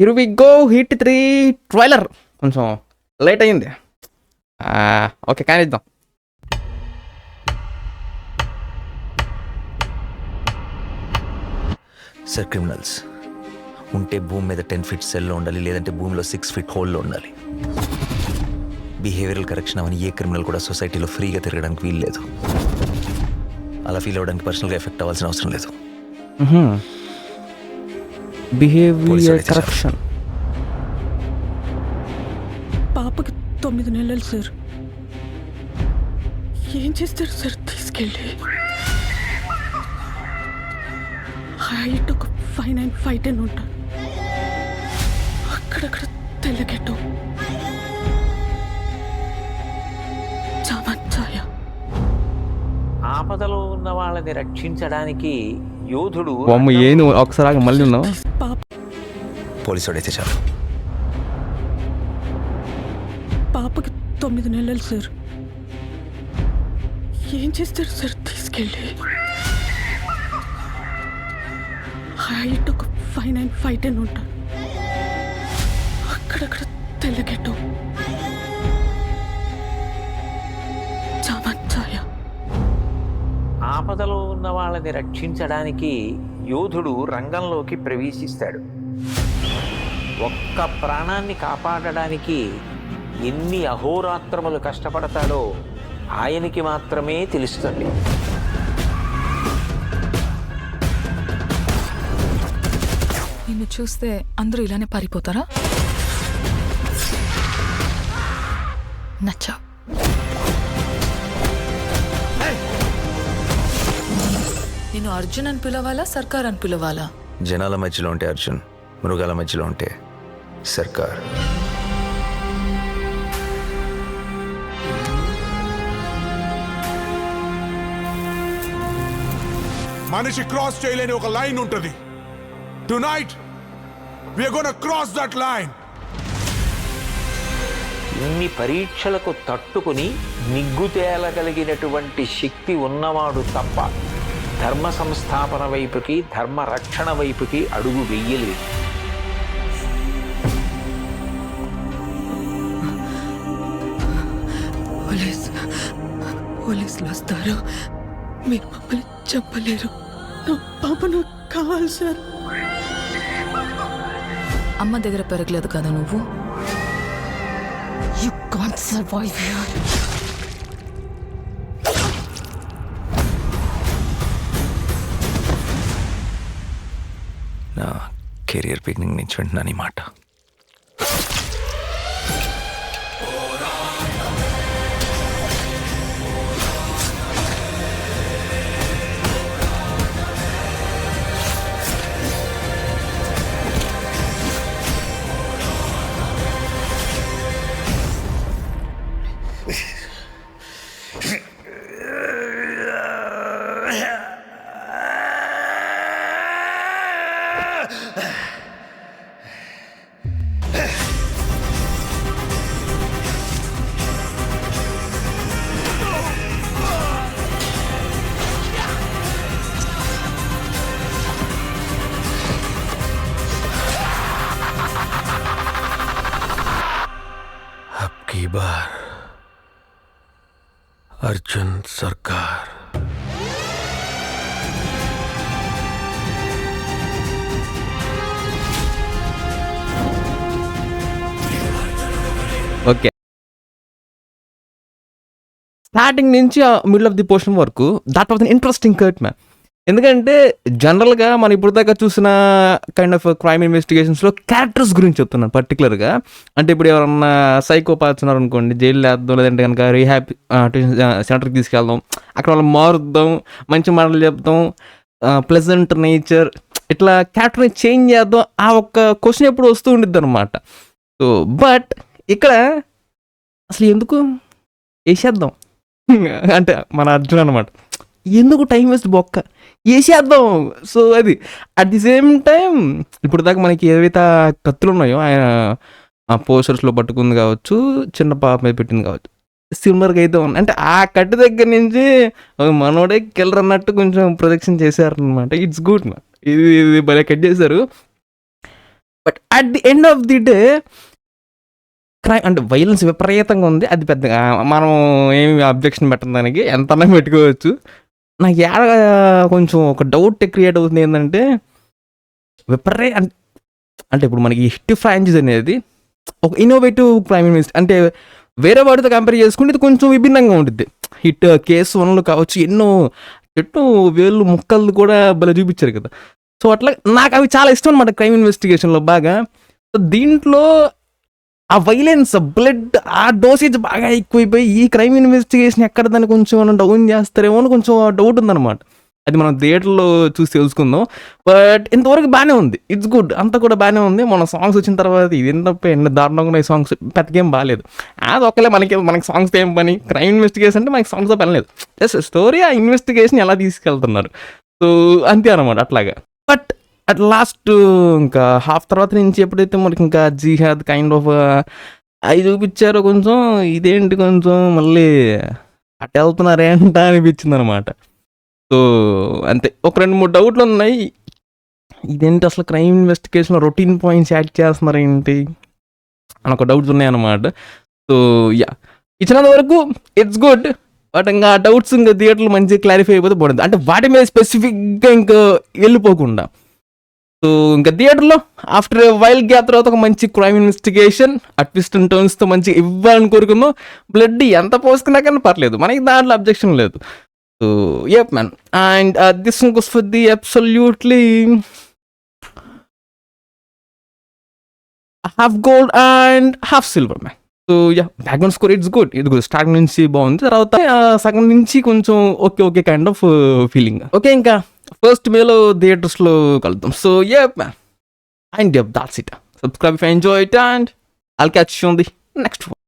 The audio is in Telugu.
Here we go hit 3 trailer. కొంచెం లేట్ అయింది. ఓకే కానిద్దాం. సార్, క్రిమినల్స్ ఉంటే భూమి మీద 10 ఫీట్ సెల్లో ఉండాలి, లేదంటే భూమిలో 6 ఫీట్ హోల్లో ఉండాలి. బిహేవియరల్ కరెక్షన్ అవని ఏ క్రిమినల్ కూడా సొసైటీలో ఫ్రీగా తిరగడానికి వీలు లేదు. అలా ఫీల్ అవ్వడానికి పర్సనల్గా ఎఫెక్ట్ అవ్వాల్సిన అవసరం లేదు. Behaviour correction. పాపకి 9 నెలలు సార్. ఏం చేస్తారు సార్ తీసుకెళ్ళి? హైట్ ఒక 5'9", 5'10" ఉంటాను. అక్కడక్కడ తెల్లగెట్టు చామచ్చాయ. ఆపదలో ఉన్న వాళ్ళని రక్షించడానికి యోధుడు ఏను ఒకసారి మళ్ళీ ఉన్నావు. పాప పోలీసు వాడైతే చాలు. పాపకి 9 నెలలు సార్. ఏం చేస్తారు సార్ తీసుకెళ్ళి? హైట్ ఒక 5'9", 5'10" ఉంటాను. అక్కడక్కడ తెల్లగెట్టు చామచ్చాయ. ఆపదలో ఉన్న వాళ్ళని రక్షించడానికి యోధుడు రంగంలోకి ప్రవేశిస్తాడు. ఒక్క ప్రాణాన్ని కాపాడడానికి ఎన్ని అహోరాత్రములు కష్టపడతాడో ఆయనకి మాత్రమే తెలుస్తుంది. నిన్ను చూస్తే అందరూ ఇలానే పారిపోతారా? నచ్చా. నేను అర్జున్ అని పిలవాలా, సర్కార్ అని పిలవాలా? జనాల మధ్యలో ఉంటే అర్జున్, మృగాల మధ్యలో ఉంటే సర్కార్. మనిషి క్రాస్ చేయలేని ఒక లైన్ ఉంటుంది. Tonight we are gonna cross that line. ఇన్ని పరీక్షలకు తట్టుకుని నిగ్గు తేలగలిగినటువంటి శక్తి ఉన్నవాడు తప్ప ధర్మ సంస్థాపన వైపుకి, ధర్మ రక్షణ వైపుకి అడుగు వెయ్యలేదు. పోలీసులు వస్తారు. మీరు మమ్మల్ని చెప్పలేరు. నా పాప నాకు కావాలి సార్. అమ్మ దగ్గర పెరగలేదు కదా నువ్వు. You can't survive here. నా కెరియర్ బిగినింగ్ నుంచి వింటున్నాను ఈ మాట. అబ్కీ బార్ అర్జున్ సర్కార్. ఓకే, స్టార్టింగ్ నుంచి మిడిల్ ఆఫ్ ది పోర్షన్ వరకు that was an interesting cut ma'am. ఎందుకంటే జనరల్గా మనం ఇప్పుడు దాకా చూసిన కైండ్ ఆఫ్ క్రైమ్ ఇన్వెస్టిగేషన్స్లో క్యారెక్టర్స్ గురించి చెప్తున్నాను పర్టికులర్గా. అంటే ఇప్పుడు ఎవరన్నా సైకోపాత్స్ ఉన్నారనుకోండి, జైలు వేద్దాం, లేదంటే కనుక రీహాబ్ సెంటర్కి తీసుకెళ్దాం, అక్కడ వాళ్ళు మారుద్దాం, మంచి మాటలు చెప్తాం, ప్లెజెంట్ నేచర్, ఇట్లా క్యారెక్టర్ని చేంజ్ చేద్దాం, ఆ ఒక్క క్వశ్చన్ ఎప్పుడు వస్తూ ఉండిద్ది అనమాట. సో బట్ ఇక్కడ అసలు ఎందుకు వేసేద్దాం అంటే మన అర్జున్ అనమాట, ఎందుకు టైం వేస్ట్ బొక్క వేసేద్దాం. సో అది అట్ ది సేమ్ టైం ఇప్పుడు దాకా మనకి ఏవైతే కత్తులు ఉన్నాయో ఆయన ఆ పోస్టర్స్లో పట్టుకుంది కావచ్చు, చిన్న పాప మీద పెట్టింది కావచ్చు, సిమిలర్గా అయితే ఉన్నాయి. అంటే ఆ కట్టు దగ్గర నుంచి మనోడే కిల్లర్ అన్నట్టు కొంచెం ప్రొజెక్షన్ చేశారనమాట. It's good. ఇది భలే కట్ చేశారు. But at the end of the day crime అంటే వైలెన్స్ విపరీతంగా ఉంది. అది పెద్దగా మనం ఏమి అబ్జెక్షన్ పెట్టడం దానికి ఎంతన్నా పెట్టుకోవచ్చు. నాకు కొంచెం ఒక డౌట్ క్రియేట్ అవుతుంది ఏంటంటే అంటే ఇప్పుడు మనకి హిట్ ఫ్రాంచైజ్ అనేది ఒక ఇన్నోవేటివ్ క్రైమ్ ఇన్వెస్ట్ అంటే వేరే వాటితో కంపేర్ చేసుకుంటే ఇది కొంచెం విభిన్నంగా ఉంటుంది. హిట్ కేసు 1లు కావచ్చు, ఎన్నో వేళ్ళు ముక్కలు కూడా భలే చూపించారు కదా. సో అట్లా నాకు అవి చాలా ఇష్టం అనమాట క్రైమ్ ఇన్వెస్టిగేషన్లో బాగా. సో దీంట్లో ఆ వైలెన్స్, బ్లడ్, ఆ డోసేజ్ బాగా ఎక్కువైపోయి ఈ క్రైమ్ ఇన్వెస్టిగేషన్ ఎక్కడ దాన్ని కొంచెం డౌన్ చేస్తారేమో అని కొంచెం డౌట్ ఉందన్నమాట. అది మనం థియేటర్లో చూసి తెలుసుకుందాం. బట్ ఇంతవరకు బాగానే ఉంది, ఇట్స్ గుడ్, అంతా కూడా బాగానే ఉంది. మన సాంగ్స్ వచ్చిన తర్వాత ఇది ఏంటప్ప ఎన్ని దారుణంగా ఉన్నాయి సాంగ్స్, పెద్దగేం బాగాలేదు. అది ఒకలే మనకి సాంగ్స్ ఏం పని, క్రైమ్ ఇన్వెస్టిగేషన్ అంటే మనకి సాంగ్స్తో పని లేదు, జస్ట్ స్టోరీ, ఆ ఇన్వెస్టిగేషన్ ఎలా తీసుకెళ్తున్నారు. సో అంతే అనమాట అట్లాగా. బట్ అట్ లాస్ట్ ఇంకా హాఫ్ తర్వాత నుంచి ఎప్పుడైతే మనకి ఇంకా జిహాద్ కైండ్ ఆఫ్ అవి చూపించారో కొంచెం ఇదేంటి కొంచెం మళ్ళీ అటు వెళ్తున్నారేంట అనిపించింది అనమాట. సో అంతే, ఒక 2-3 డౌట్లు ఉన్నాయి. ఇదేంటి అసలు క్రైమ్ ఇన్వెస్టిగేషన్లో రొటీన్ పాయింట్స్ యాడ్ చేస్తున్నారు ఏంటి అని ఒక డౌట్స్ ఉన్నాయి అన్నమాట. సో యా, ఇచ్చినంత వరకు ఇట్స్ గుడ్. బట్ ఇంకా డౌట్స్ ఇంకా థియేటర్లో మంచిగా క్లారిఫై అయిపోతే బాగుంటుంది. అంటే వాటి మీద స్పెసిఫిక్గా ఇంకా వెళ్ళిపోకుండా. సో ఇంకా థియేటర్లో ఆఫ్టర్ వైల్డ్ గ్యాప్ తర్వాత ఒక మంచి క్రైమ్ ఇన్వెస్టిగేషన్ ఆ ట్విస్ట్ అండ్ టర్న్స్తో మంచిగా ఇవ్వాలని కోరుకుందాం. బ్లడ్ ఎంత పోసుకున్నా కానీ పర్లేదు, మనకి దాంట్లో అబ్జెక్షన్ లేదు. So yup man, and this one goes for the absolutely half gold and half silver man. So yeah, background score it's good, ఇది గుడ్, స్టార్టింగ్ నుంచి బాగుంది. తర్వాత సగం నుంచి కొంచెం okay kind of feeling. Okay, ఇంకా 1st మేలో థియేటర్స్లో కలుద్దాం. So yup man, and yup, that's it. Subscribe if you enjoy it, and I'll catch you on the next one.